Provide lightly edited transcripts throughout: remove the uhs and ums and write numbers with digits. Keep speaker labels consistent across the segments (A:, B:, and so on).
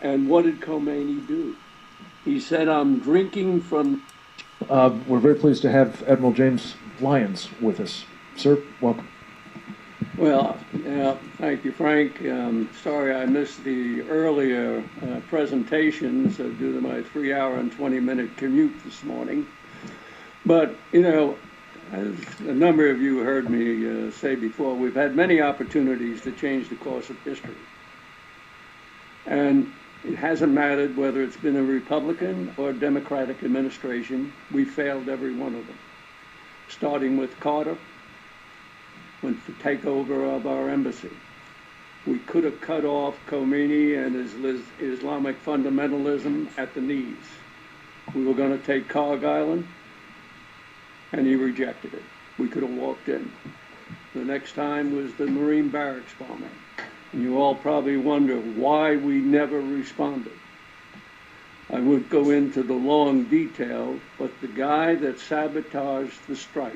A: And what did Khomeini do? He said, I'm drinking from.
B: We're very pleased to have Admiral James Lyons with us. Sir, welcome.
A: Well, yeah, thank you, Frank. Sorry I missed the earlier presentations due to my 3-hour and 20-minute commute this morning. But, you know, as a number of you heard me say before, we've had many opportunities to change the course of history. And it hasn't mattered whether it's been a Republican or Democratic administration. We failed every one of them, starting with Carter, with the takeover of our embassy. We could have cut off Khomeini and his Islamic fundamentalism at the knees. We were going to take Karg Island, and he rejected it. We could have walked in. The next time was the Marine barracks bombing. And you all probably wonder why we never responded. I won't go into the long detail, but the guy that sabotaged the strike,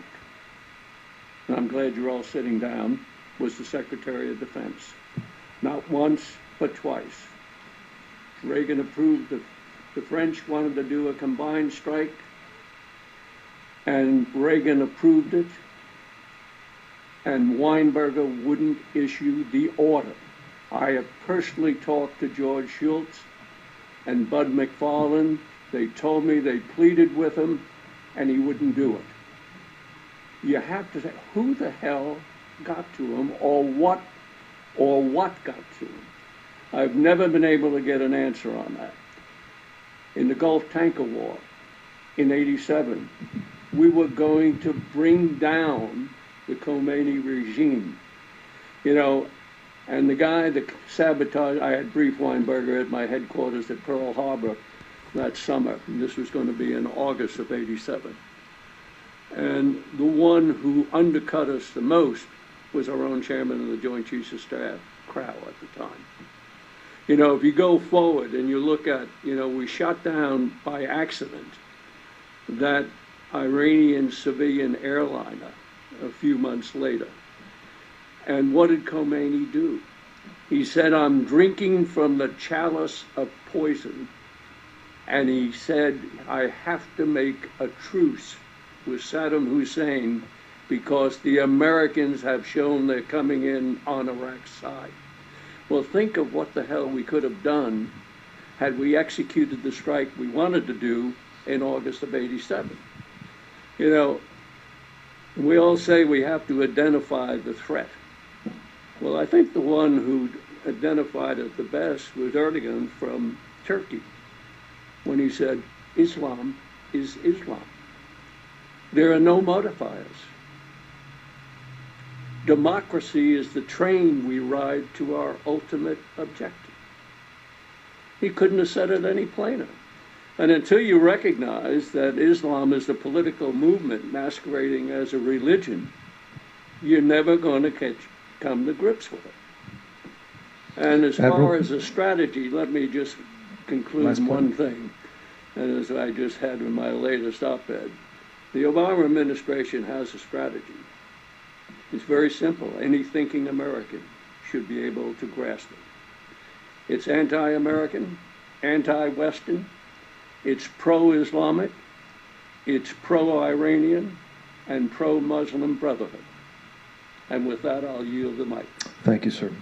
A: and I'm glad you're all sitting down, was the Secretary of Defense. Not once, but twice. Reagan approved the French wanted to do a combined strike, and Reagan approved it, and Weinberger wouldn't issue the order. I have personally talked to George Shultz and Bud McFarlane. They told me they pleaded with him, and he wouldn't do it. You have to say, who the hell got to him, or what got to him? I've never been able to get an answer on that. In the Gulf Tanker War in '87, we were going to bring down the Khomeini regime, you know, and the guy that sabotaged, I had briefed Weinberger at my headquarters at Pearl Harbor that summer, and this was going to be in August of '87. And the one who undercut us the most was our own chairman of the Joint Chiefs of Staff, Crow, at the time. You know, if you go forward and you look at, you know, we shot down by accident that Iranian civilian airliner a few months later. And what did Khomeini do? He said, I'm drinking from the chalice of poison. And he said, I have to make a truce with Saddam Hussein because the Americans have shown they're coming in on Iraq's side. Well, think of what the hell we could have done had we executed the strike we wanted to do in August of '87. You know, we all say we have to identify the threat. Well, I think the one who identified it the best was Erdogan from Turkey, when he said, Islam is Islam. There are no modifiers. Democracy is the train we ride to our ultimate objective. He couldn't have said it any plainer. And until you recognize that Islam is a political movement masquerading as a religion, you're never going to come to grips with it. And as far as a strategy, let me just conclude one thing, and as I just had in my latest op-ed. The Obama administration has a strategy. It's very simple. Any thinking American should be able to grasp it. It's anti-American, anti-Western, it's pro-Islamic, it's pro-Iranian, and pro-Muslim Brotherhood. And with that, I'll yield the mic.
B: Thank you, sir.